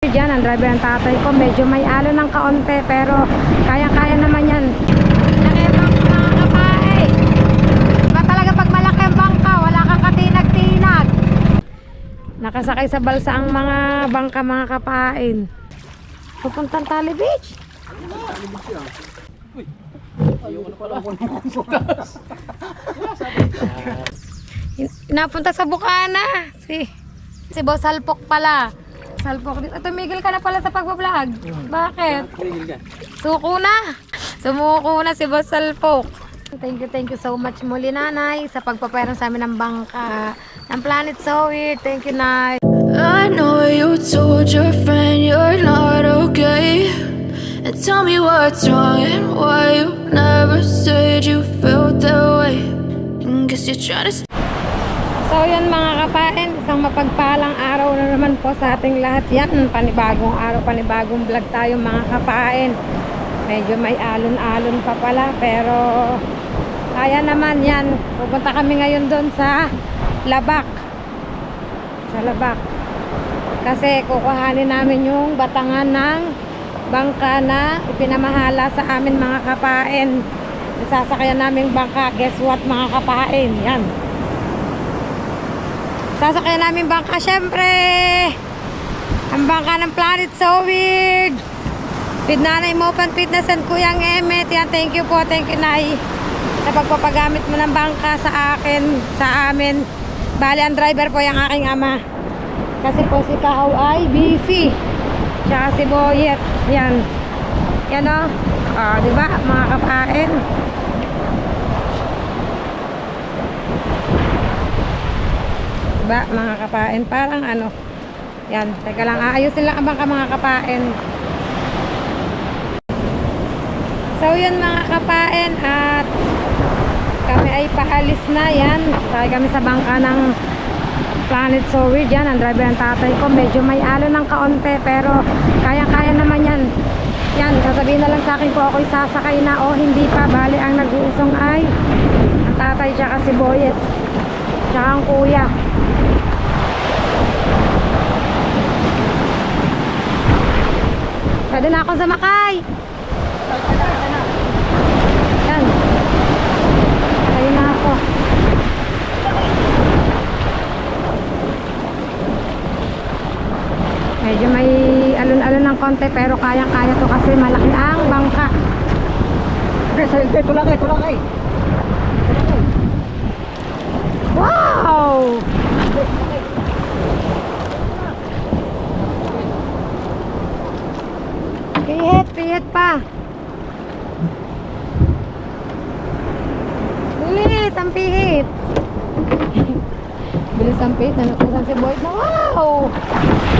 Diyan ang driver ng tatay ko, medyo may alon ng kaunti pero kaya-kaya naman yan. Nakebang mga kapae. Diba talaga pag malaki ang bangka, wala kang katinag-tinag. Nakasakay sa balsa ang mga bangka, mga kapain. Pupuntang Tali Beach. Napunta sa Bukana. Si Boss Salpok pala. Salpok dito. Tumigil ka na pala sa pagbablog. Bakit? Suko na. Sumuko na si Boss Salpok. Thank you so much muli, Nanay, sa pagpapayaran sa amin ng bangka ng Planet So Weird. Thank you, Nay. I know you told your friend you're not okay, and tell me what's wrong and why you never said you felt that way. And guess you're trying to. So yun mga kapain, isang mapagpalang araw na naman po sa ating lahat. Yan, panibagong araw, panibagong vlog tayo mga kapain. Medyo may alon-alon pa pala, pero kaya naman yan. Pupunta kami ngayon doon sa Labak. Sa Labak. Kasi kukuhanin namin yung batangan ng bangka na ipinamahala sa amin mga kapain. Sasakyan namin bangka. Guess what mga kapain? Yan. Sasakyan namin bangka, syempre ang bangka ng Planet So Weird. With Nanay Mopan Fitness and Kuyang Emet. Yan, thank you po, thank you Nay sa pagpapagamit mo ng bangka sa akin, sa amin. Bali ang driver po yung aking ama, kasi po si Kahaw ay busy, tsaka si Boyet. Yan, yan o, diba mga kapain? Diba mga kapain, parang ano yan, teka lang, aayusin lang ang bangka mga kapain. So yun mga kapain, at kami ay paalis na. Yan, tayo kami sa bangka ng Planet So Weird. Yan ang driver ng tatay ko, medyo may alon ng kaunti pero kaya-kaya naman yan. Yan, sasabihin na lang sa akin kung ako'y sasakay na o hindi pa. Bali ang nag-uusong ay ang tatay tsaka si Boyet tsaka ang kuya. Pwede na akong sumakay. Yan, sakay na ako. Medyo may alon-alon ng konti pero kayang-kaya to kasi malaki ang bangka. Ito lang eh. Wow! Pihit pa. Bilis ang pihit. Bilis ang pihit. Nanutusan si Boyd na wow!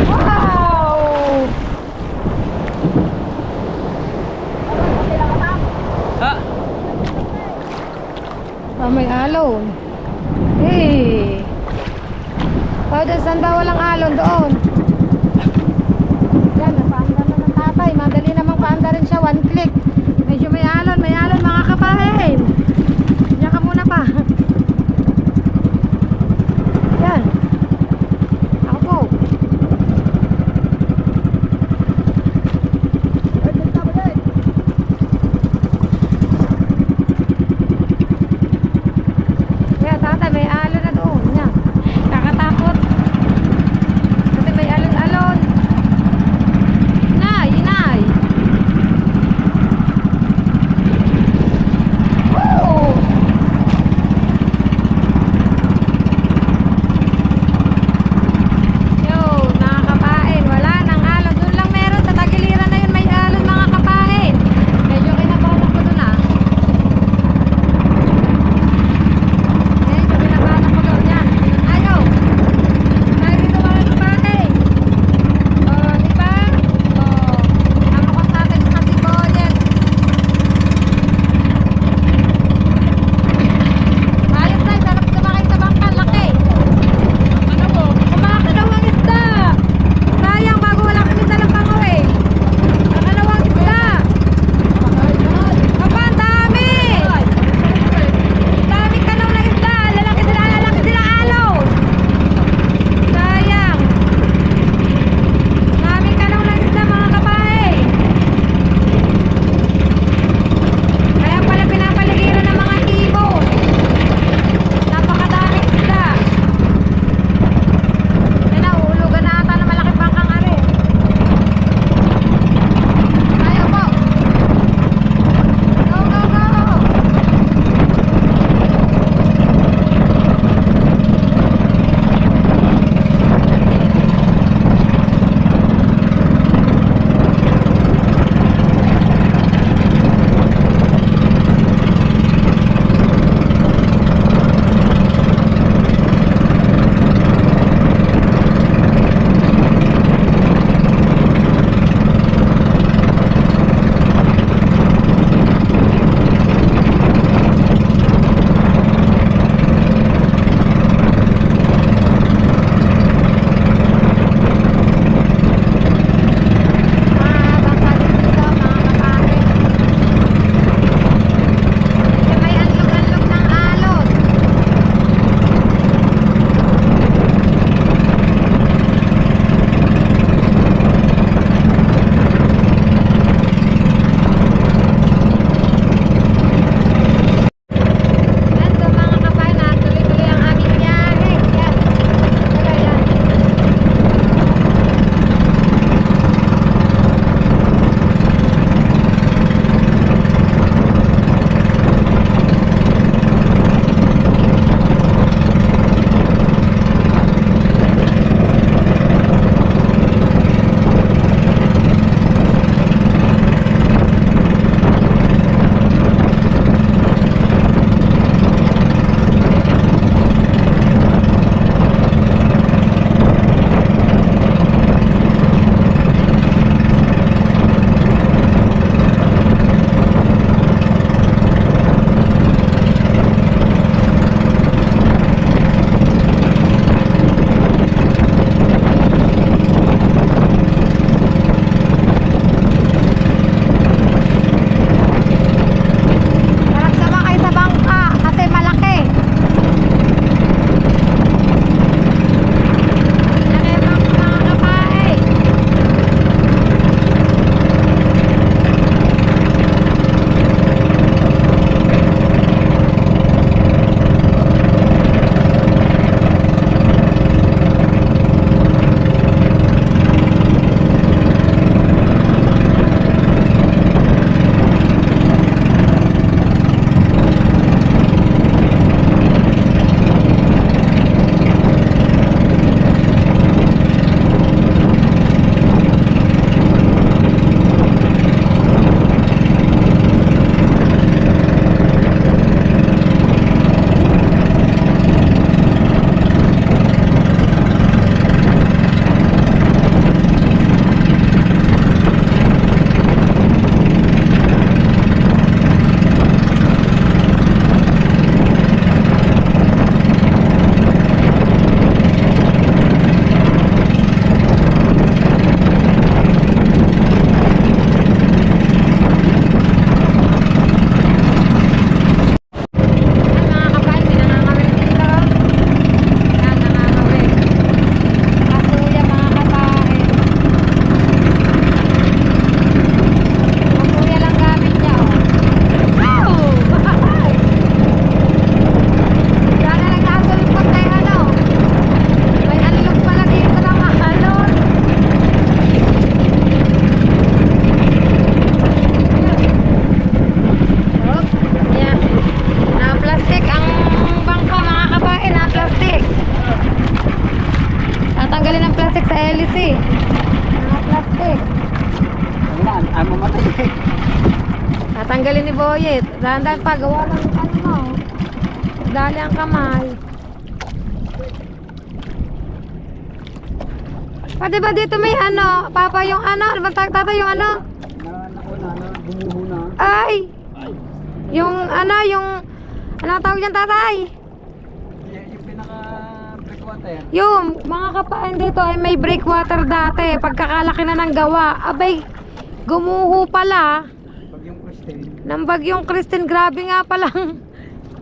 Wow! Ha? May alon. Hey! Saan ba walang alon? Doon. Yan, napaanda na ng tatay. Madali namang paanda rin siya. One click. Medyo may alon mga kapain. Diyan ka muna pa. Yan. Ako po. Ay, mamatay eh. Tatanggalin ni Boyet. Dahan-dahan pa, gawa lang yung ano mo. Dali ang kamay. Pati ba dito may ano? Papa yung ano? Ano ba tata yung ano? Bumuho na. Ay! Yung ano, yung... Ano ang tawag dyan, tatay? Yung pinaka-breakwater. Yung mga kapain dito ay may breakwater dati. Pagkakalaki na ng gawa. Abay, gumuho pala. Pag yung Christine. Ng bagyong Christine, grabe nga palang.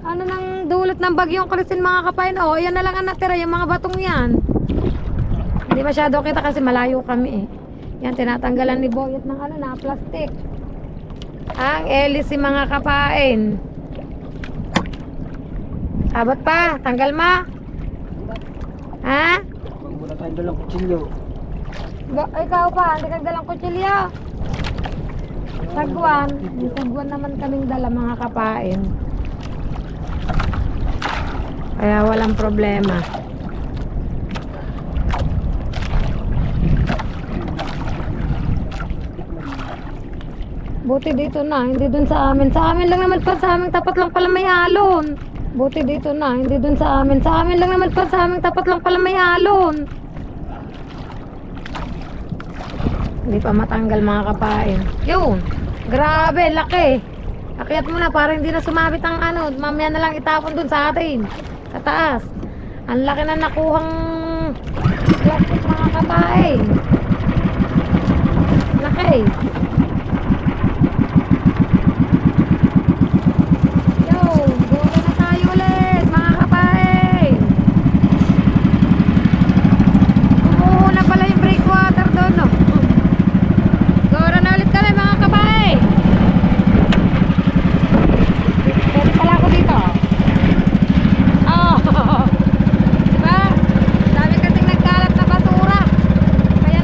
Ano nang dulot ng bagyong Christine mga kapain? Oh, yan na lang ang natira, yung mga batong yan. Hindi masyado kita kasi malayo kami eh. Yan, tinatanggalan ni Boyet ng ano na, plastic. Ang elis si mga kapain. Abot pa, tanggal ma. Ha? Huwag muna tayo dalang kutsilyo. Ikaw pa, hindi kang dalang kutsilyo. Sagwan. May sagwan naman kaming dala mga kapain. Kaya walang problema. Buti dito na, hindi dun sa amin. Sa amin lang naman pa, sa aming tapat lang pala may alon. Buti dito na, hindi dun sa amin. Sa amin lang naman pa, sa aming tapat lang pala may alon. Hindi pa matanggal mga kapain. Yun, grabe, laki. Akyat mo na para hindi na sumabit ang ano. Mamaya na lang itapon dun sa atin. Sa taas. Ang laki na nakuhang plastic mga kapain. Laki. Yun, buka na tayo ulit mga kapain. Umuho na pala yung breakwater doon, no? Gora na ulit kami mga kapain. Pwede pala ako dito. Oh, diba? Dami kasing nagkalat na basura. Kaya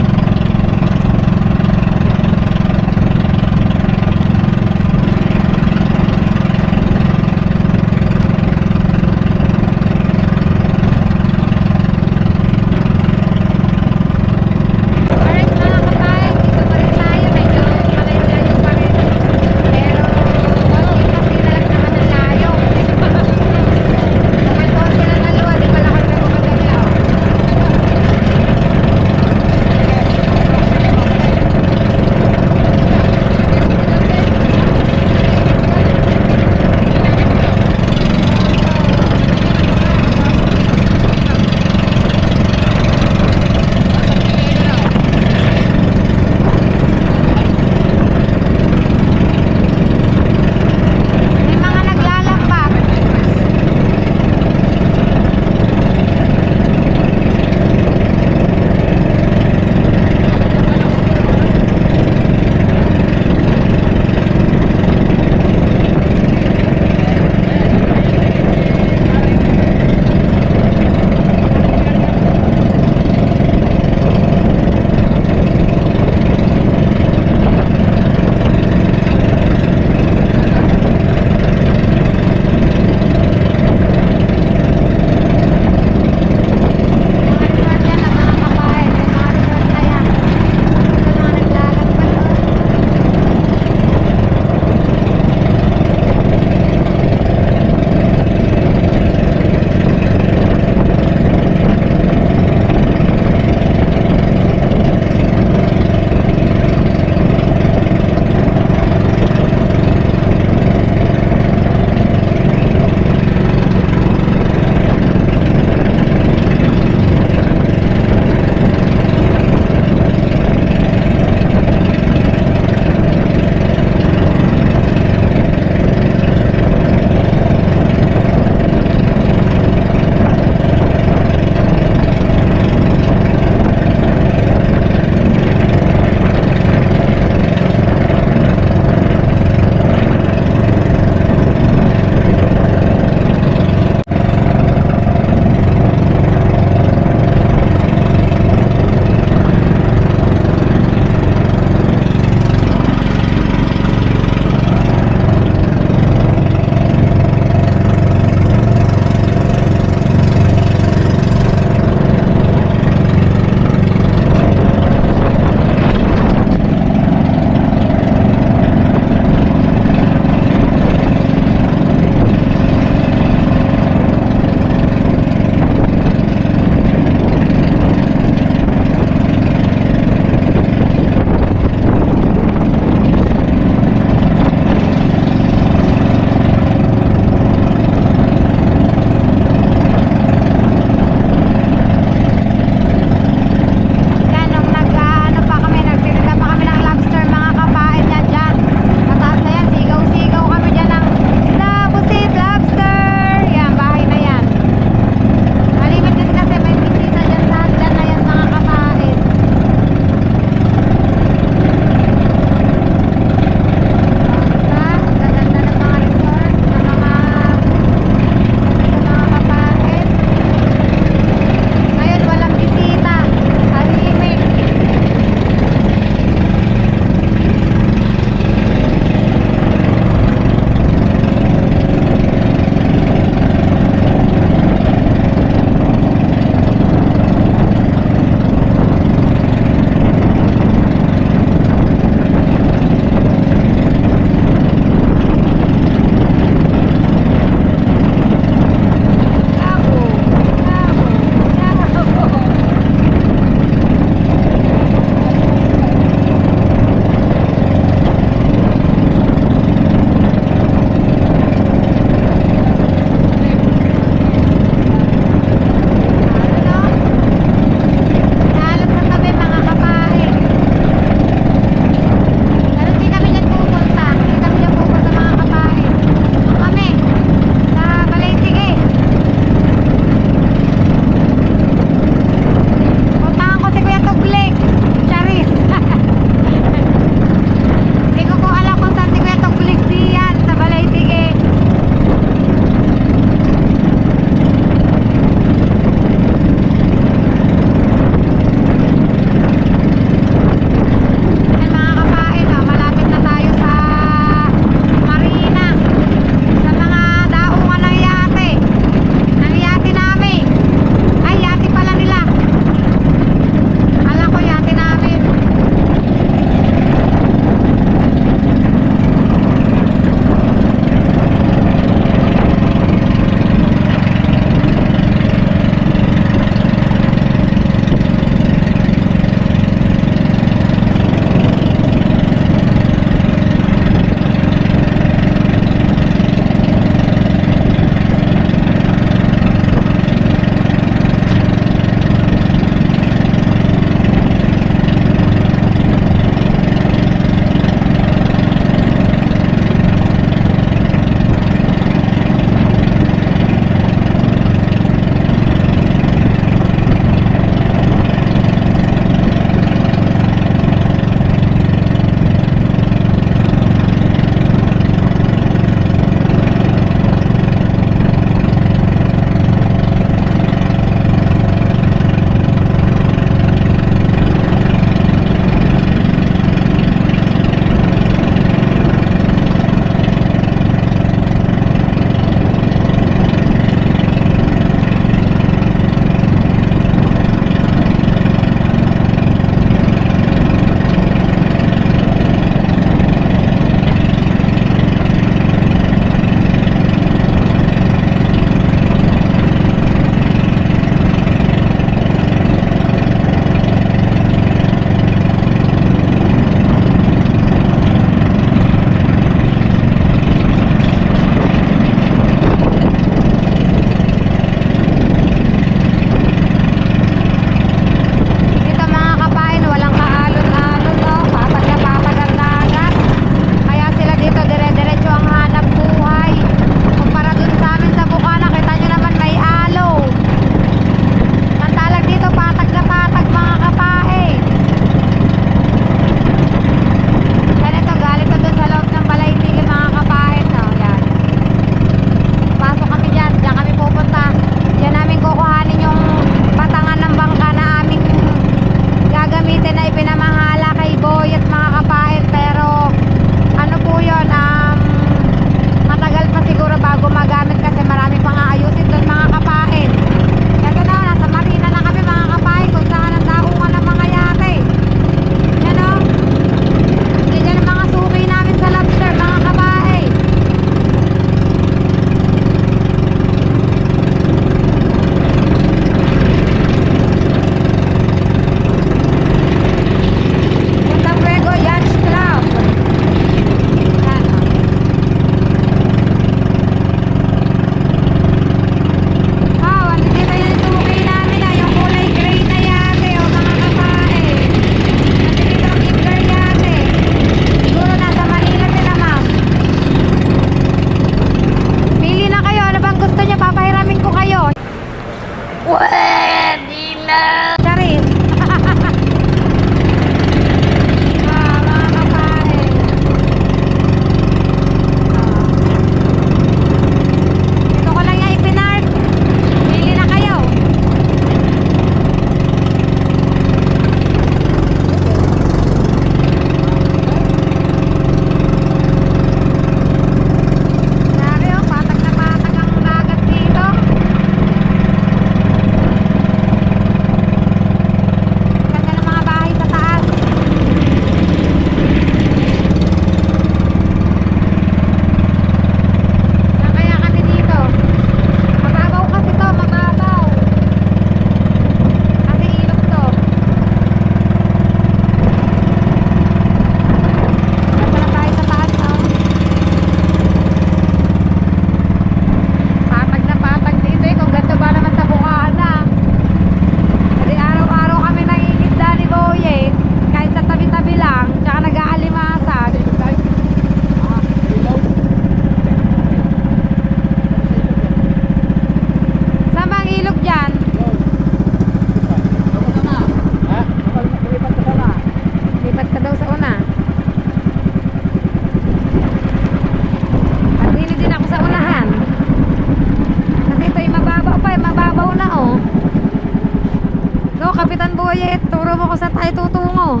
Boyet, turo mo kung saan tayo tutungo.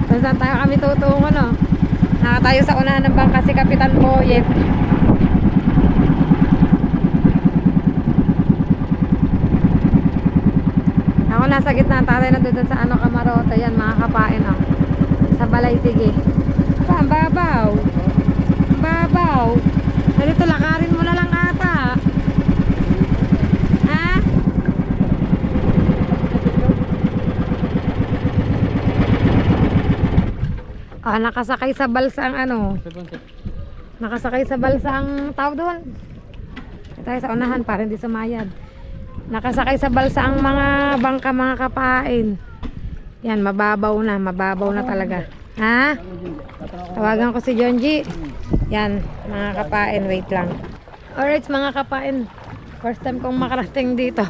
Kung saan tayo kami tutungo, no? Nakatayo sa unahan ng bangka si Kapitan Boyet. Ako nasa gitna, tatay na doon sa ano, Kamarota. Yan, mga kapain, oh. Sa balay tige. Pa, ang babaw. Ang babaw. Dito, lakarin mo na lang ata. Ha? Ah, nakasakay sa balsa ang ano. Nakasakay sa balsa ang tao doon. Tayo sa unahan para hindi sumayad. Nakasakay sa balsa ang mga bangka, mga kapain. Yan, mababaw na talaga. Ha? Tawagan ko si Jonji. Yan, mga kapain, wait lang. Alright, mga kapain. First time kong makarating dito.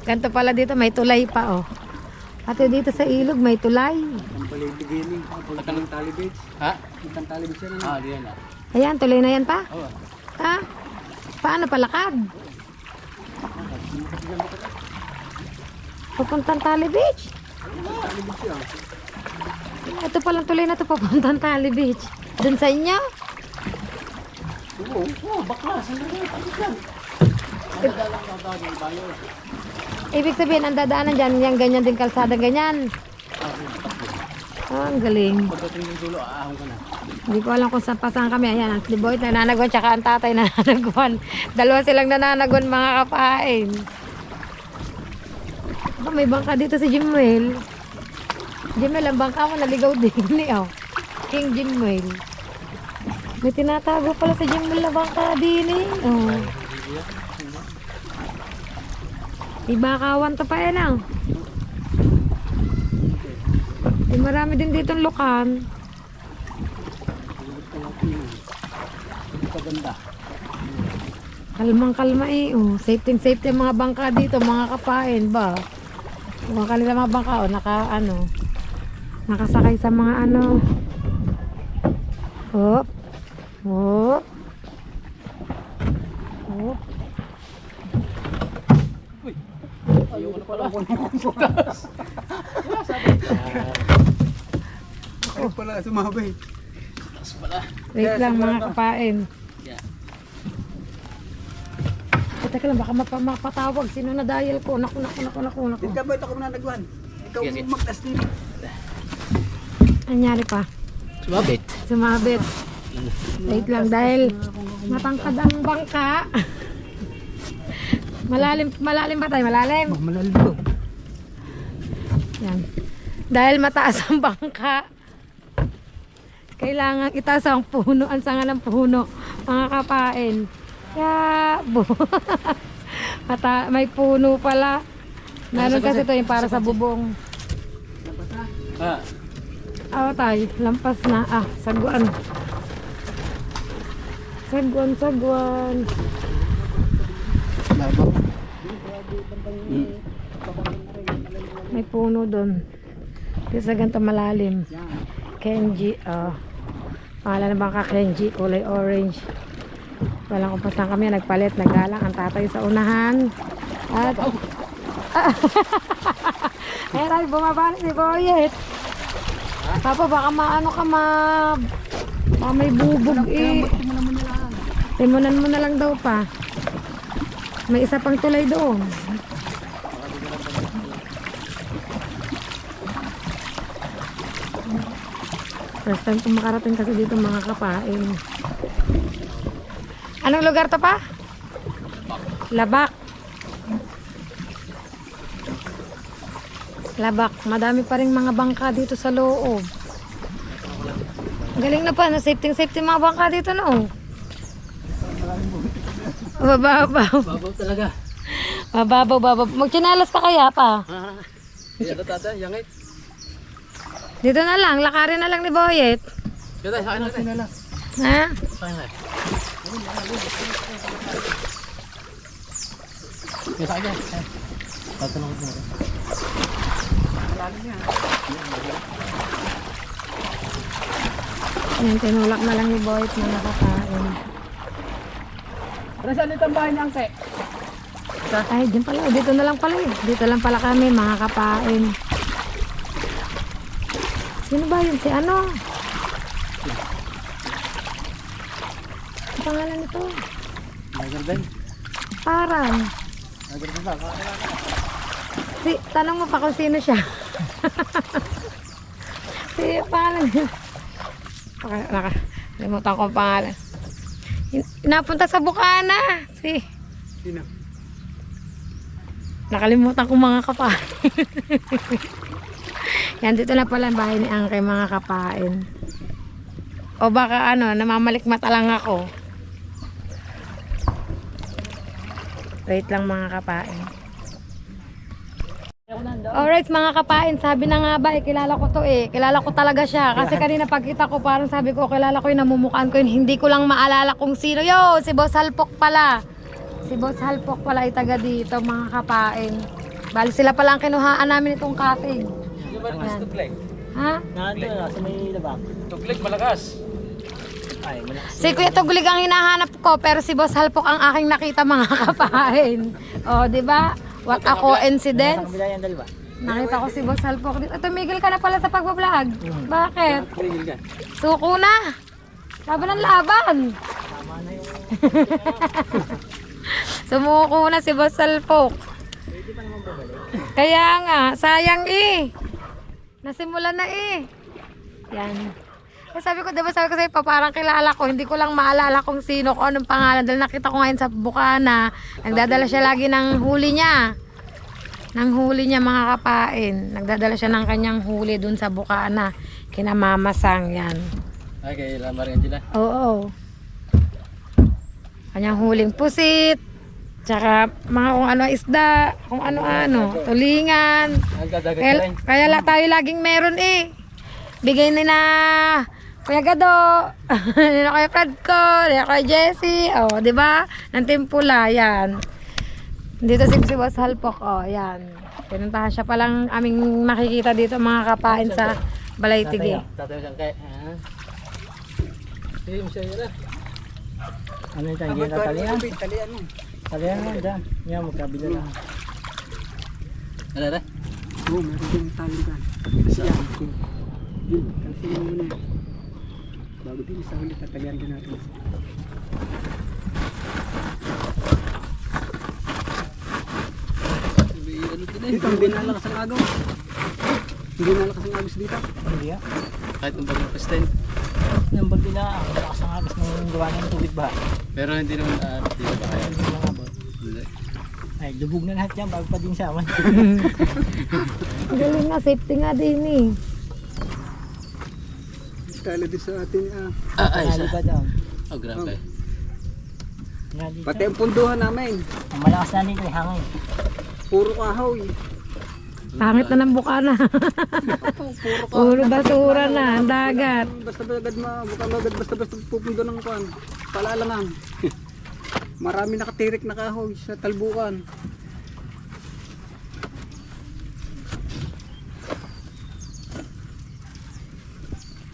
Ganito pala dito, may tulay pa, oh. Pati dito sa ilog, may tulay. Ang pala yung beginning. Ang ng talibage. Ha? Ang talibage yan. Ah, diyan na. Ayan, tulay na yan pa. Oo. Ha? Paano palakad? Pupuntang Tali Beach. Talibage yan. Ito palang tuloy na ito papuntang Tali Beach. Doon sa inyo? Oo, bakla. Saan na yun? Tapos lang. Magdadalang babag ng bayo. Ibig sabihin, ang dadaanan dyan, yung ganyan din kalsada, ganyan. Oh, ang galing. Pagdating ng dulo, aahon ka na. Hindi ko alam kung saan pa saan kami. Ayan, ang Sliboy nananagon, tsaka ang tatay nananagon. Dalawa silang nananagon, mga kapain. Oh, may bangka dito si Jimwell. Jimwell, ang bangka mo naligaw din. Oh. King Jimwell. May tinatago pala si Jimwell na bangka din eh. Oh. May bakawan to pa yan ah. May marami din ditong lukan. Paganda. Kalmang kalma eh. Oh. Safety ang mga bangka dito, mga kapain ba? Yung kanila mga bangka, oh, nakasakay sa mga ano. Hop. Hop. Hop. Ayaw na pala. Ayaw pala sumabay. Tapos pala. Wait lang mga kapain. Yeah. Teka lang, baka mapatawag. Sino na dial ko? Naku. Dito ka ba ito kung nanagwan? Ikaw Yes, yes. magtas din. Anyari pa? Sumabit. Sumabit. Wait lang, dahil matangkad ang bangka. Malalim ba tayo? Malalim? Malalim to. Yan. Dahil mataas ang bangka, kailangan itaas ang puno, ang sanga ng puno, mga kapain. Kaya, may puno pala. Meron kasi ito yung para sa bubong. Ah. Ah, tayo, lampas na. Ah, sagwan. Sagwan. May puno doon. Kasi sa ganito malalim. Kenji, pangalan ng bangka Kenji, kulay orange. Walang kung saan kami, nagpalit, naggalang ang tatay sa unahan. At ayun ay, bumaba na si Boyet. Papa, baka maano ka baka may bubog eh. Timunan mo na lang daw pa. May isa pang tulay doon. First time kong makarating kasi dito, mga kapain. Anong lugar to pa? Labak. Labak. Madami pa rin mga bangka dito sa loob. Galing na pa. Safety mga bangka dito, no? Bababaw. Babaw talaga. Bababaw. Magtsinalas ka kaya pa? Yan na tata, yangit. Dito na lang. Lakarin na lang ni Boyet. Yan tayo, sa akin na. Ha? Sa akin na. Yan sa akin na. Tatanong ko na. Yan, tinulak na lang ni Boyet na nakakain. Pero saan ito ang bahay niya, Angke? isa. Ay, dyan pala. Dito na lang pala eh. Dito lang pala kami, mga kapain. Sino ba yun? Si ano? Ang pangalan nito? Nagarden. Parang. Nagarden ba? Tanong mo pa kung sino siya. Si pangalan niya. Nakalimutan ko ang pangalan. Napunta sa Bukana. Sino? Nakalimutan ko mga kapain. Yan, dito na pala ang bahay ni Angke, mga kapain. O baka ano, namamalikmata lang ako. Wait lang mga kapain. Alright mga kapain, sabi na nga ba kilala ko to eh. Kilala ko talaga siya. Kasi kanina pagkita ko parang sabi ko kilala ko yung namumukhaan ko yun. Hindi ko lang maalala kung sino. Yo, si Boss Halpok pala. Si Boss Halpok pala ay taga dito mga kapain. Bali sila pala ang kinuhaan namin itong cottage. Yan. Ha? Nandun na, sa may labang. Tuglig, malakas. Ay, malakas. Si Kuya Tuglig ang hinahanap ko pero si Boss Halpok ang aking nakita mga kapain. O, di ba? What a coincidence. Sa kabila yan, dalawa. Nakita ko si Boss Halpok dito. Tumigil ka na pala sa pagbablog. Bakit? Tumigil ka. Suko na. Laban ng laban. Tama na yung... Sumuko na si Boss Halpok. Pwede pa naman babalik. Kaya nga, sayang eh. Nasimula na eh. Yan. Kaya sabi ko, diba sabi ko sa'yo, parang kilala ko. Hindi ko lang maalala kung sino, kung anong pangalan. Dahil nakita ko ngayon sa Bukana. Nagdadala siya lagi ng huli niya. Ng huli niya mga kapain. Nagdadala siya ng kanyang huli dun sa Bukana. Kina Mama Sang yan. Ay, kay Lamar Angela. Oo. Kanyang huling pusit. Tsaka mga kung ano isda. Kung ano-ano. Tulingan. Kaya tayo laging meron eh. Bigay ni na Kuya Gado, ni na Kuya Fredco, ni na Kuya Jessie, oh, di ba? Ng timpula, yan. Dito si Boss Halpok, oh, yan. Pinuntahan siya palang aming makikita dito mga kapain sa Balaytigi. Tatayo siyang kay... Sige, siya yun ah. Ano yung tanggay na talian? Talian mo. Talian mo dyan. Yan, magkabila lang. Ano na? Oo, meron din tali dyan. Kasi yan. Yun, kalsinin mo na. Bago din sa huli, tatalian din natin. Dito, hindi nalakas ang agaw. Hindi nalakas ang agos dito. Hindi ah. Kahit ang bagong pastel. Yung bagyo na, ang lakas ang agos ng gawa ng tubig ba? Pero hindi naman hindi na ba kaya? Hindi lang abot. Hindi. Ay, lubog na lahat yan bago pa din sa aman. Galing nga, safety nga din eh. Kala din sa atin. Ay, Nali pa dyan. Oh, grabe. Nali Pati ang punduhan namin. ang malakas na dito, hangin. Puro kahoy. Pangit na ng Bukana. Puro basura na, ang dagat. Basta agad basta pupundo ng kuan. Palalangan. Marami nakatirik na kahoy sa talbukan.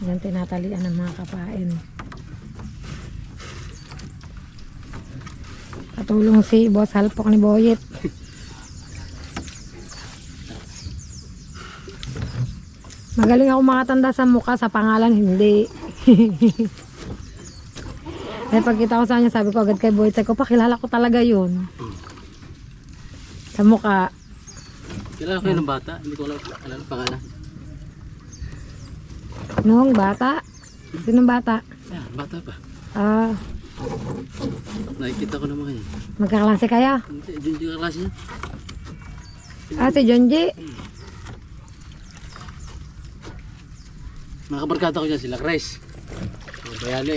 Yan tinatalian ng mga kapain. Katulong si Boss Halpok ni Boyet. Magaling ako makatanda sa mukha, sa pangalan hindi. Kaya pagkita ko sa kanya, sabi ko agad kay Boyet, sabi ko, pakilala ko talaga yun. Sa mukha. Kilala ko yun ng bata. Hindi ko alam ang pangalan. Noong bata? Sinong bata? Yeah, bata pa. Ah, Nakikita ko naman kayo. magkaklase kaya? Hindi, Junjun ka klase niya. Ah, si Jonji. Mga kabarkada ko dyan, sila Chris. Mga bayani.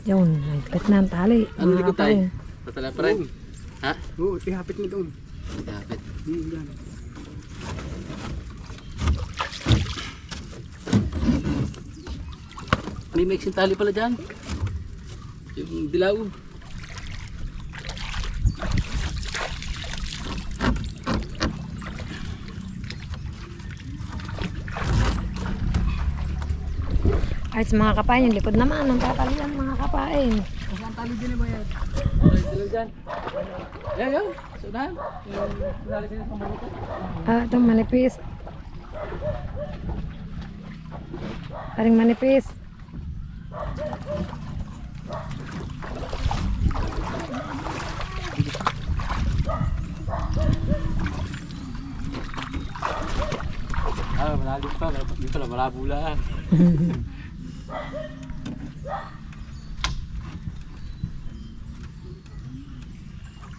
Yun, nagpit na ang tali. Ano Mga likod tayo? kapain. Tatala pa rin. Ha? Oo, ihapit mo doon. Kapit. Yan. May mixing tali pala dyan. Yung dilaw. Ay, sa mga kapain, yung likod naman, ang tatalian mga kapain. Saan tali din ba yan? dyan. Yan. Sa unahan. Yung pinali sila sa mabuto. Ah, ito manipis. Paring manipis. Malalim pa. Dito lang, malabo lang.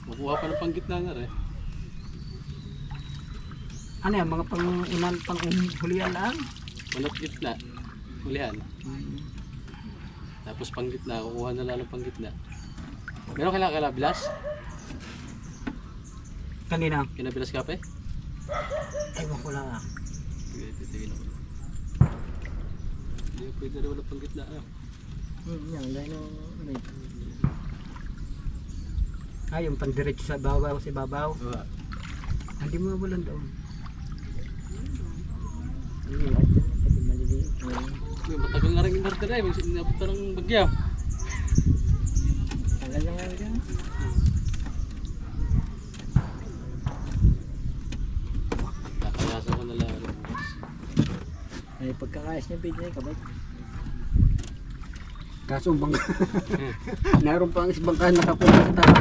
Makuha pa ng panggitna nga rin. Ano yan, mga pang-unan, pang-hulihan lang? Manot gitna. Hulihan. Tapos panggitna, kukuha na lang ng panggitna. Meron kailangan kalabilas? Kanina. Kinabilas ka pa eh? Ewan ko lang ah. Sige, titigil ako. Hindi pwede rin wala panggitna. Yan, dahil no, yung pandiretso sa babaw, si babaw. Hindi mo walang doon. Hindi, lahat yan. Pwede maliliit. Matagal na rin yung order eh. Inabot na ng bagyo. Tagal lang nga yan. Kakayasan ko na lang. Ay, pagkakayas niya, pwede niya kabay. Kaso ang bangka. Naroon pa ang isbangka nakapunta sa taas.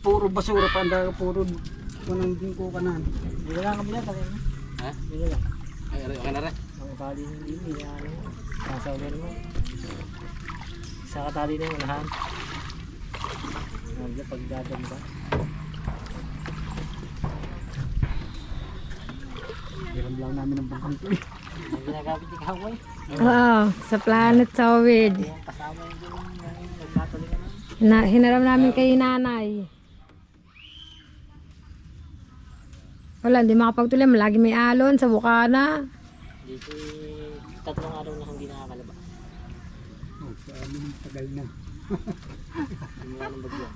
Puro basura pa, puro kunang bingko kanan. Hindi lang kami yan, talaga. Ha? Hindi lang. Ay, okay na rin. Ang tali ng dini, ano, nasa ulan mo. Sa katali na yung unahan. Nandiyan pagdadan ba? Hiram lang namin ng bangkang ko eh. Ang ginagamit ni Kaway. Oo, sa Planet Sowid. Yung kasama yung nagkatuloy naman. Hinaram namin kay nanay. Wala, hindi makapagtuloy. Lagi may alon sa bukana. Dito, tatlong araw na hindi nakakalabas. Oh, sa amin tagal na. Hindi nga ng bagyo.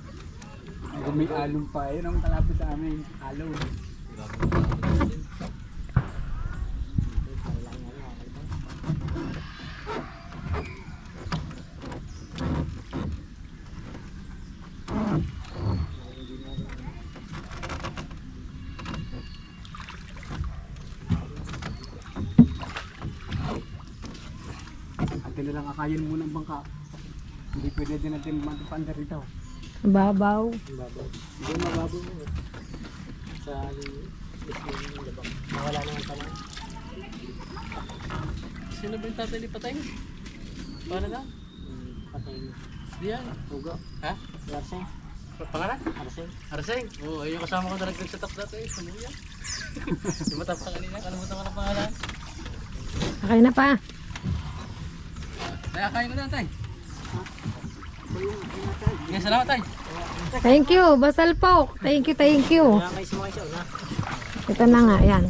Kung may alon pa, yun ang kalapit sa amin. Alon. Atin na lang akayin muna ang bangka. Hindi pwede din natin matupanda rito. Babaw. Mababaw. Hindi mababaw mo. Sa mismo yung labang. Nawala naman pala. Sino ba yung tatay ni Patay? Paano na? Patay mo. Diyan. Ugo. Ha? Yarseng. Pangalan? Arseng. Arseng. Oo, yung kasama ko naragdag sa tak dati. Samuya. Di ba tapos kanina? Kalimutan ko ng pangalan. Okay na pa. Kaya kain ko na, Tay. Sige, salamat, Tay. Thank you, Basalpok. Thank you, thank you. Kaya kayo sumakay siya una. Ito na nga, yan.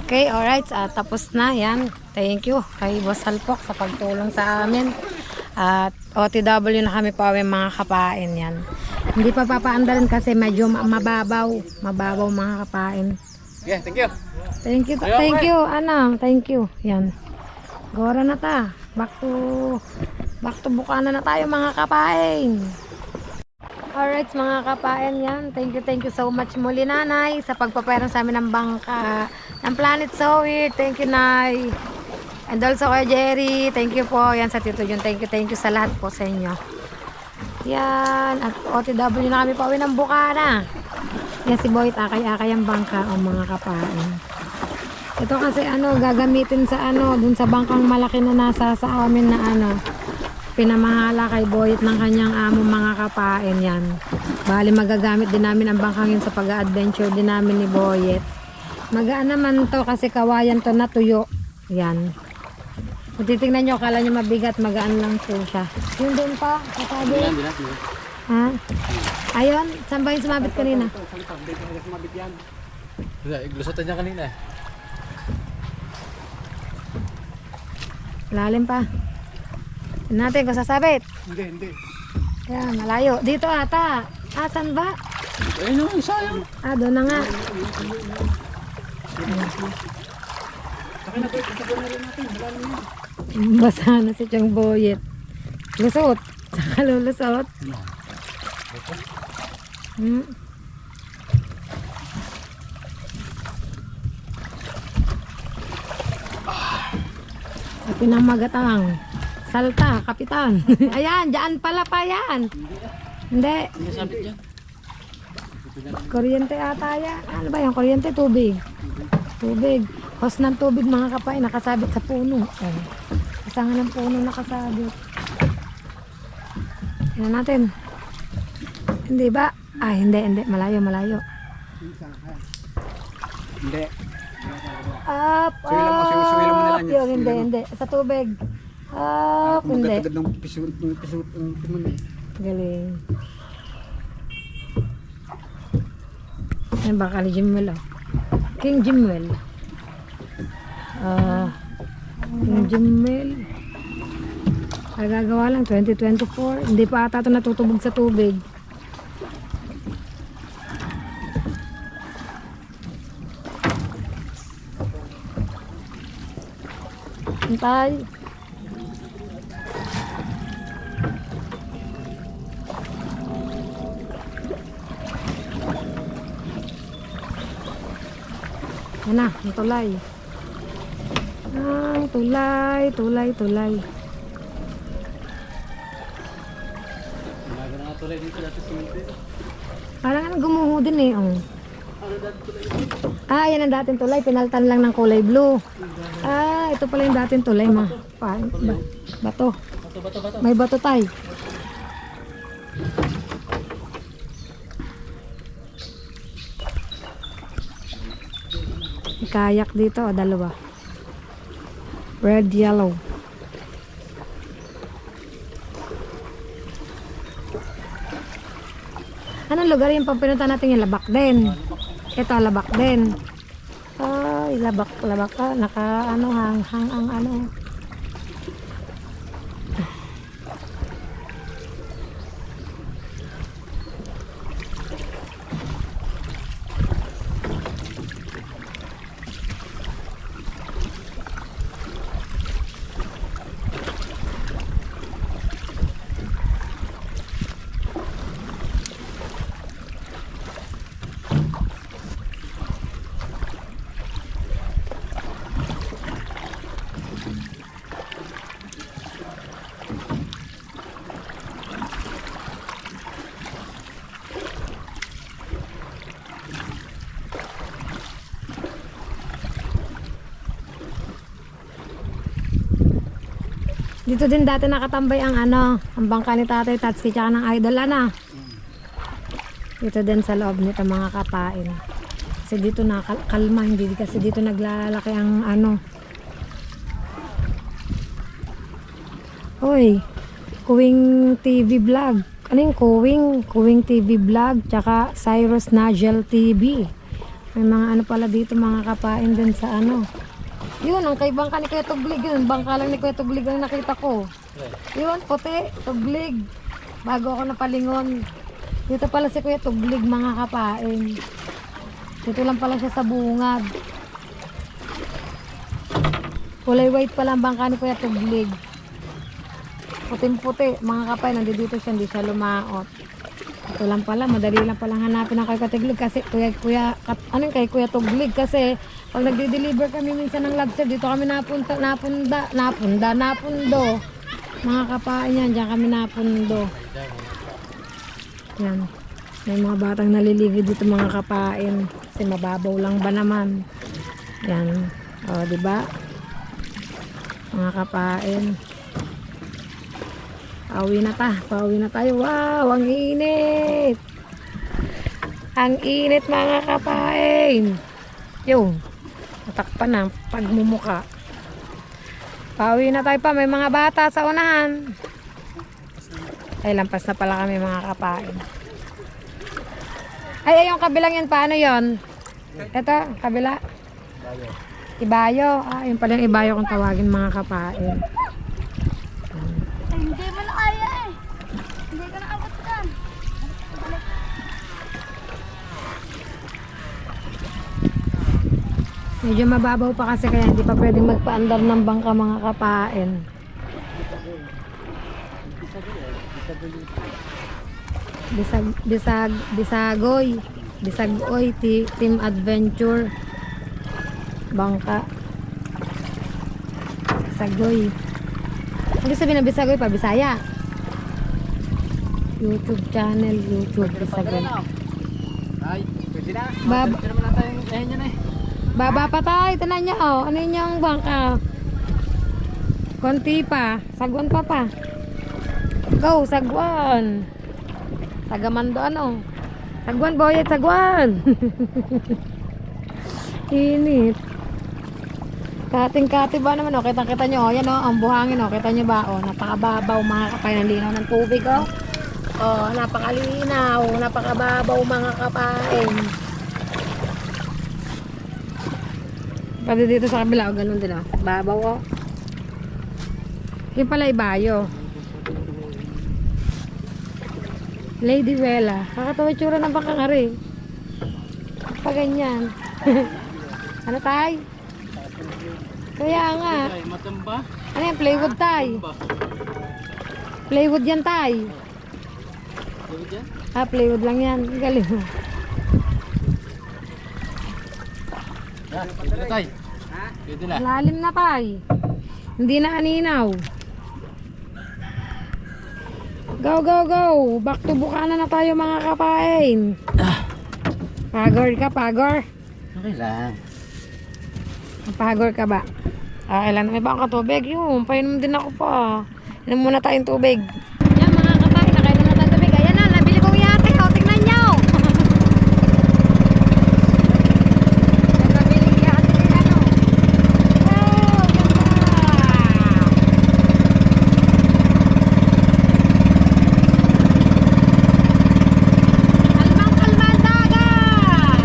Okay, alright. Tapos na, yan. Thank you kay Basalpok sa pagtulong sa amin. At OTW na kami pa mga kapain, yan. Hindi pa papaandarin kasi medyo mababaw. Mababaw mga kapain. Sige, thank you. Thank you, ano, thank you. Yan. Gora na ta. Back to Bukana na tayo mga kapain. Alright mga kapain, yan. Thank you so much muli nanay sa pagpapayaran sa amin ng bangka ng Planet Sowid. Thank you, Nay. And also kay Jerry, thank you po. Yan sa Tito Jun, thank you sa lahat po sa inyo. Yan, at OTW na kami pa uwi ng Bukana. Yan si Boyt, akay-akay ang bangka o mga kapain. Ito kasi ano, gagamitin sa ano, dun sa bangkang malaki na nasa sa amin na ano, pinamahala kay Boyet ng kanyang amo mga kapain yan. Bali magagamit din namin ang bangkang yun sa pag-adventure din namin ni Boyet. Magaan naman to kasi kawayan to na tuyo. Yan. Kung titignan nyo, kala nyo mabigat, magaan lang po siya. Yun doon pa, kasabi. Ha? Ayun, saan ba yung sumabit kanina? Iglusotan niya kanina. Lalim pa. Tignan natin kung sasabit. Hindi. Yan, malayo. Dito ata. Asan ba? Ayun yung sayang. Doon na nga. Basa na si Chong Boyet. Lusot. Saka lulusot. Hmm. Ay, pinamagatang. Salta, kapitan. Ayan, dyan pala pa yan. Hindi. Hindi sabit dyan. Kuryente ata yan. Ano ba yung kuryente? Tubig. Tubig. Hose ng tubig mga kapay. Nakasabit sa puno. Oh. Kasangan ng puno nakasabit. Yan natin. Hindi ba? Ay, hindi. Malayo. Hindi. Up, Suwilan mo na lang yan. Yun, hindi. Sa tubig. Up, hindi. Magkatagad ng pisut ng timon eh. Galing. Yan ba kali Jimwell oh. King Jimwell. King Jimwell. Ay gagawa lang 2024. Hindi pa ata ito natutubog sa tubig. Hintay. Yan na, ang tulay. Ang tulay. Umaga na nga tulay dito, dati simple. Parang ano gumuho din eh. Oh. Yan ang dating tulay. Pinaltan lang ng kulay blue. Ito pala yung dating tulay ma. Bato. Bato. May bato tayo. May kayak dito, dalawa. Red, yellow. Anong lugar yung pang pinunta natin yung Labak din? Ito, Labak din. Ay, labak ka. Naka, ano, hang ang ano. Dito din dati nakatambay ang ano, ang bangka ni Tatay Tatsuki tsaka ng Idol ana. Dito din sa loob nito mga kapain. Kasi dito nakalma, hindi kasi dito naglalaki ang ano. Hoy, Kuwing TV vlog. Ano yung Kuwing? Kuwing TV vlog tsaka Cyrus Nagel TV. May mga ano pala dito mga kapain din sa ano. Yun, ang kay bangka ni Kuya Tuglig yun. Bangka lang ni Kuya Tuglig ang nakita ko. Yun, puti, Tuglig. Bago ako napalingon. Dito pala si Kuya Tuglig mga kapain. Dito lang pala siya sa bungad. Kulay white pala ang bangka ni Kuya Tuglig. Puting-puti, mga kapain. Nandito siya, hindi siya lumaot. Ito lang pala, madali lang pala hanapin ang kay Kuya Tuglig kasi kay Kuya Tuglig kasi pag nagde-deliver kami minsan ng lobster, dito kami napundo. Mga kapain yan, diyan kami napundo. Yan. May mga batang naliligo dito mga kapain. Kasi mababaw lang ba naman. Yan. O, diba? Mga kapain. Pauwi na tayo. Wow, ang init. Ang init mga kapain. Yung matakpan ng pagmumuka. Pauwi na tayo pa. May mga bata sa unahan. Ay, lampas na pala kami mga kapain. Ay, yung kabilang yun, paano yun? Ito, kabila. Ibayo. Yun pala yung ibayo kung tawagin mga kapain. Hindi mo na kaya eh. Hindi ka na abot dyan. Medyo mababaw pa kasi kaya hindi pa pwedeng magpaandar ng bangka mga kapain. Bisagoy, Team Adventure. Bangka. Bisagoy. Ano sabihin ng Bisagoy pa? Bisaya. YouTube channel, YouTube Bisagoy. Ay, pwede na. Baba, Pwede naman natin yung lahin yan eh. baba pa tayo. Tanan niya, oh. Ano yun yung bangka? Konti pa. Sagwan pa pa. Go, sagwan. Sagaman doon, oh. Sagwan, boyet, sagwan. Init. Kating-kati ba naman, oh. Kita-kita nyo, oh. Yan, oh. Ang buhangin, oh. Kita nyo ba, oh. Napakababaw, mga kapay. Ng linaw ng tubig, oh. Oh, napakalinaw. Napakababaw, mga kapain. Pati dito sa kabila, oh. Ganun din, oh. Babaw, oh. Yung pala ibayo. Lady Wella. Kakatawa tsura ng bangkangari. Pa ganyan. Ano tay? Kaya nga. Ay, matamba. Ano yan? Plywood tay. Ba? Plywood yan tay. David yan? Ah, plywood lang yan. Galing. Yan, pwede na tayo. Pwede na. Lalim na tay. Hindi na aninaw. Go, go, go. Back to Bukana na tayo, mga kapain. Pagor ka, pagor. Okay lang. Pagor ka ba? Okay lang. May baka tubig. Yun, painom din ako pa. Inom muna tayong tubig. Yan, mga kapain. Nakainom na tayong tubig. Ayan na, nabili kong yate. O, tignan nyo. Nabili yate. Ano? Oh, ganda. Kalmang-kalmang dagat.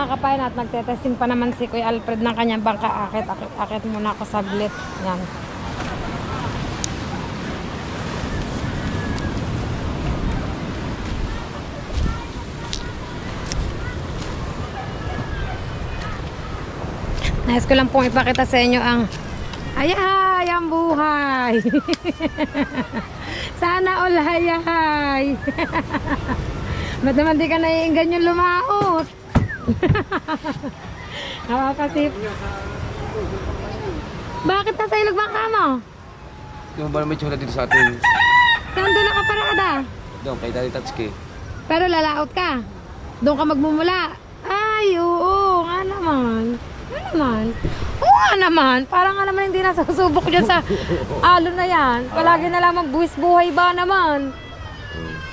mga kapain at nagtetesting pa naman si Kuya Alfred ng kanyang bangka. Akit muna ako saglit. Yan. Nais ko lang pong ipakita sa inyo ang ayay ang buhay. Sana all hayay. Ba't naman di ka naiinggan yung lumaot? Nakakasip. Bakit nasa ilog bangka mo? Yung ba may tsura dito sa atin? Saan doon nakaparada? Doon, kay Daddy Tatsuki. Pero lalaot ka. Doon ka magmumula. Ay, oo, nga naman. Nga naman. Oo nga naman. Parang nga naman hindi nasusubok dyan sa alon na yan. Palagi na lang magbuwis buhay ba naman.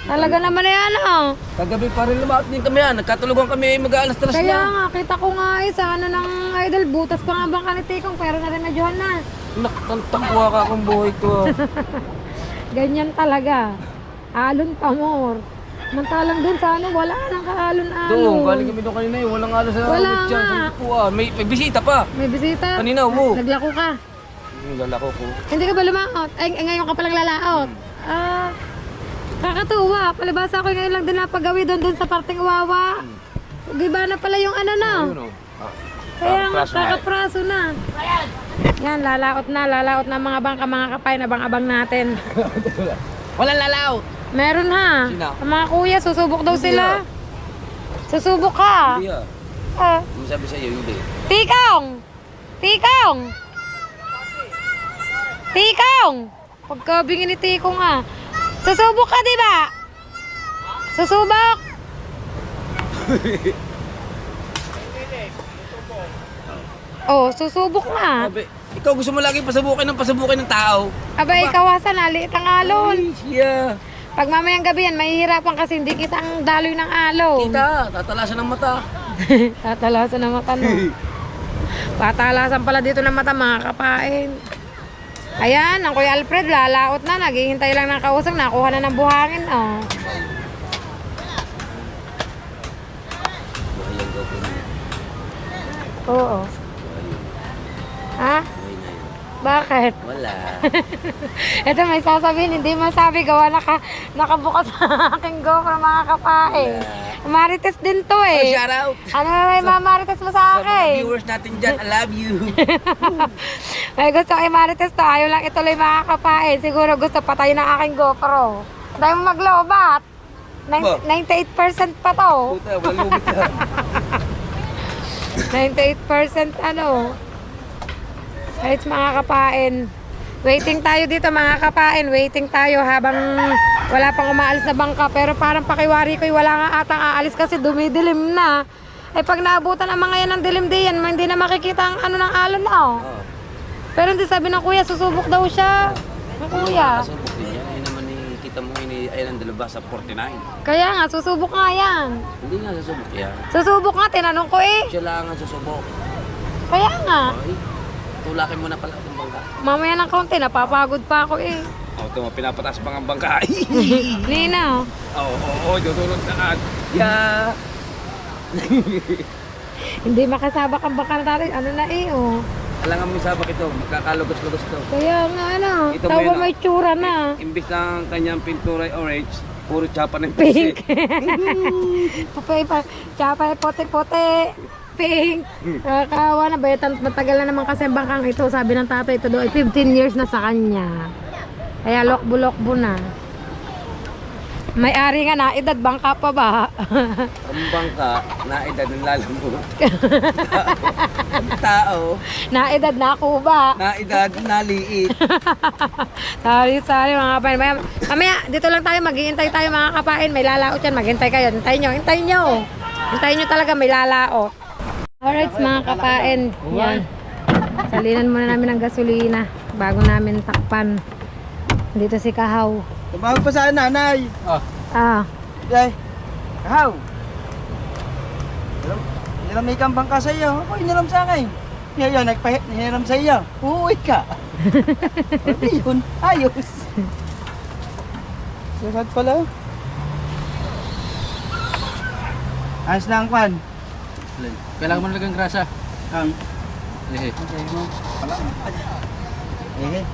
Talaga naman na yan, oh. Kagabi pa rin lumaot din kami yan. Nagkatulugan kami mag-aalas tras Kaya na. nga, kita ko nga sa ano ng idol. Butas pa nga bang kanitikong pero narimedyohan na. Nakatangwa ka akong buhay ko. Ganyan talaga. Alon pa more. Mantalang dun sa ano, wala nang kaalon-alon. Doon, galing kami doon kanina eh. Walang alas sa Wala wheelchair. nga. Sabi ko, may bisita pa. May bisita. Kanina, oo. Naglako ka. Yung lalako ko. Hindi ka ba lumaot? Ay, ngayon ka palang lalaot. Ah, kakatuwa. Palibasa ako ngayon lang din napagawi doon sa parting wawa. Giba na pala yung ano na. Ayun o. Kaya nga, praso na. kakapraso na. Yan, lalaot na mga bangka, mga kapay na abang natin. Walang lalaot. Meron ha. Sino? Ang mga kuya, susubok daw Hindi sila. Susubok ka. Hindi ah. Ah. Ano sabi sa'yo, hindi. Tikong! Tikong! Tikong! Pagkabingin ni Tikong ah. Susubok ka, di ba? Susubok! Oh, susubok na. Sabi, ikaw gusto mo lagi pasubukin ng tao. Aba, ikaw asa, naliit ang alon. Yeah. Pag mamayang gabi yan, mahihirapan kasi hindi kita ang daloy ng alon. Kita, tatalasan ng mata. Tatalasan ng mata, no? Patalasan pala dito ng mata, mga kapain. Ayan, ang Kuya Alfred, lalaot na. Naghihintay lang ng kausap, nakuha na ng buhangin, oh. Buhay ang gawin mo. Oo. Ha? Buhay na yun. Bakit? Wala. Ito may sasabihin, hindi masabi gawa nakabukas sa aking GoPro, mga kapain. Marites din to Oh, eh. shout out. Ano na may mamarites mo sa Sa mga akin? viewers natin dyan, I love you. May gusto kay Marites to, ayaw lang ituloy mga kapain. Siguro gusto patayin ng aking GoPro. Dahil mo maglobat. Ba? 98% pa to. Puta, walang lubit yan. 98% ano. Guys, mga kapain. Waiting tayo dito mga kapain. Waiting tayo habang wala pang umaalis na bangka. Pero parang pakiwari ko, wala nga atang aalis kasi dumidilim na. Eh pag naabutan ang mga yan ng dilim diyan, hindi na makikita ang ano ng alon na oh. Oh. Pero hindi sabi ng kuya, susubok daw siya. Ang kuya. Nakasubok din yan. Ayun naman kita mo ayun ang dalaba sa 49. Kaya nga, susubok nga yan. Hindi nga susubok yan. Susubok nga, tinanong ko eh. Siya lang ang susubok. Kaya nga. Ay, tulakin mo na pala itong bangka. Mamaya ng kaunti, napapagod pa ako eh. Oh, ito mo, pinapataas pa ang bangka. Nina, Oo, tutulog na. Yeah. hindi makasabak ang baka natin. Ano na eh, oh. Alangan mo sabak ito, magkakalugos-lugos ito. Kaya nga, ano, Ito mo tawa yun, may tsura na. Imbis ng kanyang pintura ay orange, puro tsapa ng Pink. pusi. Papay pa, tsapa puti-puti. Pink. Nakakawa na ba? Matagal na naman kasi ang bangkang ito. Sabi ng tatay ito doon, 15 years na sa kanya. Kaya lokbo-lokbo na. May-ari nga na, edad bangka pa ba? Ang bangka, naedad ng lalambot. Ang tao, Na edad na ako ba? naedad, naliit. Sorry mga kapain. Mamaya, dito lang tayo, maghihintay tayo mga kapain. May lalaot yan, maghintay kayo. Hintayin nyo. Hintayin nyo talaga, may lalaot. Alright mga kapain. Yan. Salinan muna namin ng gasolina bago namin takpan. Dito si Kahaw. Tumawag pa sa nanay. Ah, Yay. Kahaw. Hiniram may kang bangka sa iyo. Ako hiniram sa akin. Ngayon, hiniram sa iyo. Uuwi ka. Hindi yun. Ayos. Susad pala. Ayos na ang kwan. Alin? Kailangan mo nalagang grasa. Ang Eh, okay mo. Pala. Eh.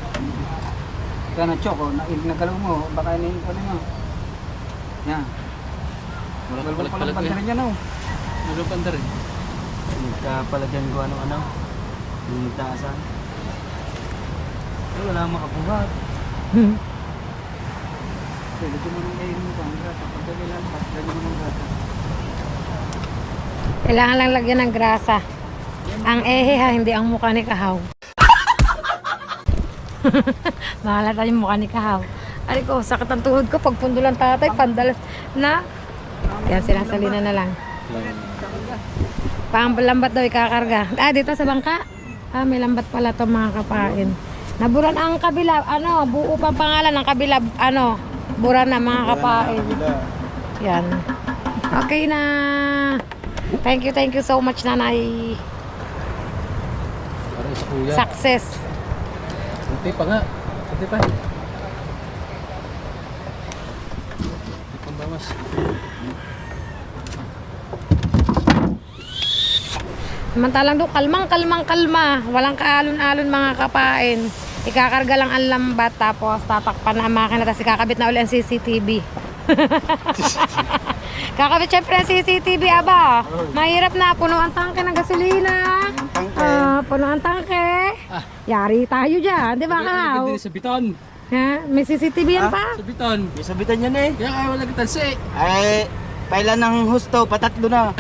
Kaya na choco, nagalaw mo, baka inin ko mo. Yan. wala Wala palag pa palag lang eh. rin yan oh. Nalupanda rin. Nagkapalagyan ko ano. Yung taasan. Wala akong makabuhat. Pwede ko mo nang kainin mo ang grasa. Pagdali lang, pagdali mo ng grasa. Kailangan lang lagyan ng grasa. Ang ehe ha, hindi ang mukha ni Kahaw. Mahalata yung mukha ni Kahaw. Ay ko, sakit ang tuhod ko. Pag pundo lang tatay, pandalas na. Yan, sinasalina na lang. Lambat daw ikakarga. Ah, dito sa bangka. Ah, may lambat pala itong mga kapain. Naburan ang kabila, ano, buo pang pangalan ng kabila, ano, buran na mga kapain. Yan. Okay na. Thank you so much, nanay. Para sa kuya. Success. Kunti pa nga. Kunti pa. Pambawas. Samantalang doon, kalma. Walang kaalon-alon mga kapain. Ikakarga lang ang lambat, tapos tatakpan na ang makina, tapos ikakabit na ulit ang CCTV. Kakabit syempre ang CCTV, aba. Mahirap na, puno ang tangke ng gasolina. Puno ang tangke. Yari tayo dyan, di ba, Kahaw? Hindi sa biton. Ha? May CCTV yan pa? Sa biton. May sabitan yan eh. Kaya kaya wala kitansi. Ay, pailan ng husto, patatlo na.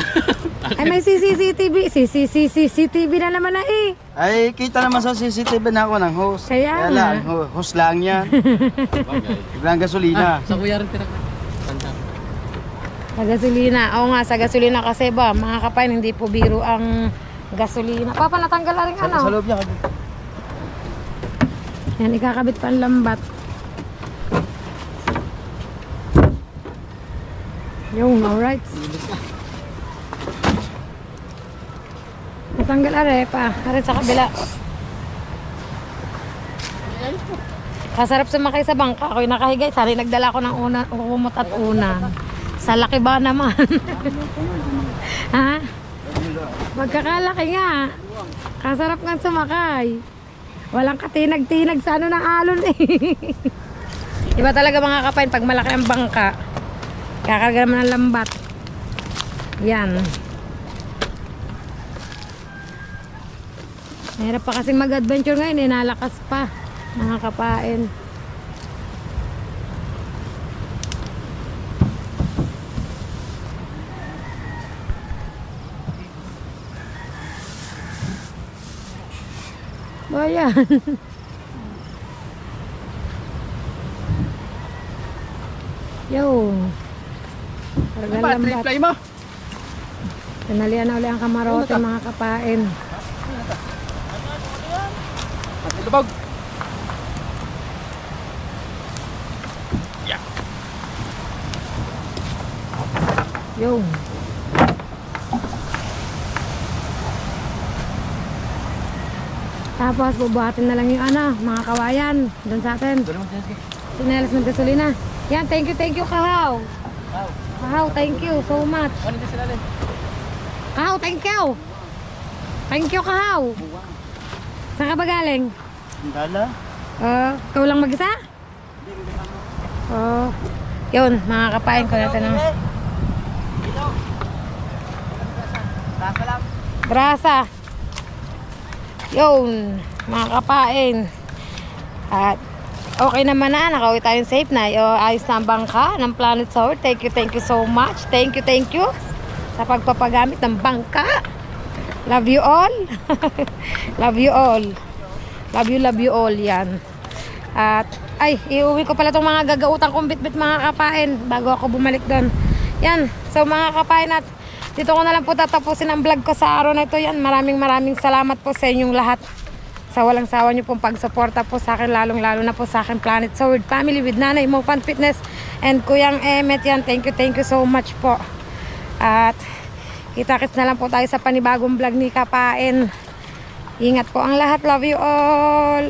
Ay, may CCTV na naman na eh. Ay, kita naman sa CCTV na ako ng host. Kaya nga. lang, host lang yan. Bagay. Iblang gasolina. Sa kuya rin tinakot. Tanda. Sa gasolina. Oo nga, sa gasolina kasi ba, mga kapain, hindi po biro ang gasolina. Papa, natanggal na rin Sa ano? loob niya. Yan, ikakabit pa ang lambat. Yung, alright. Natanggal are pa. Are sa kabila. Kasarap sumakay sa bangka. Ako'y nakahigay. Sana nagdala ko ng kumot at unan. Sa laki ba naman? Ha? Magkakalaki nga. Kasarap nga sumakay. Walang katinag-tinag sa ano ng alon eh. Iba talaga mga kapain, pag malaki ang bangka, kakarga naman ng lambat. Yan. Mahirap pa kasing mag-adventure ngayon, eh, nalakas pa mga kapain. O yan. Yo. Karga lambat. Play mo. Tinalian na uli ang kamarote mga kapain. Pati lubog. Yo. Tapos bubuhatin na lang yung ano, mga kawayan doon sa atin. Sinelas ng gasolina. Yan, thank you Kahaw. Kahaw, thank you so much. Ano din sila rin? Kahaw, thank you. Thank you, Kahaw. Saan ka ba galing? Dala. Ikaw lang mag-isa? Yun, mga kapain ko natin ng grasa. Yun, mga kapain. At okay naman na, nakauwi tayong safe na. Ayos na ang bangka ng Planet Sour. Thank you so much. Thank you sa pagpapagamit ng bangka. Love you all. Love you all. Love you all yan. At ay, iuwi ko pala itong mga gagautang kong bitbit mga kapain bago ako bumalik doon. Yan, so mga kapain, at dito ko na lang po tatapusin ang vlog ko sa araw na ito. Yan, maraming salamat po sa inyong lahat. Sa walang sawa nyo pong pagsuporta po sa akin, lalong-lalo na po sa akin Planet Sour Family with Nanay Mo Fun Fitness and Kuyang Emet. Yan, thank you so much po. At kita-kits na lang po tayo sa panibagong vlog ni Kapain. Ingat po ang lahat. Love you all.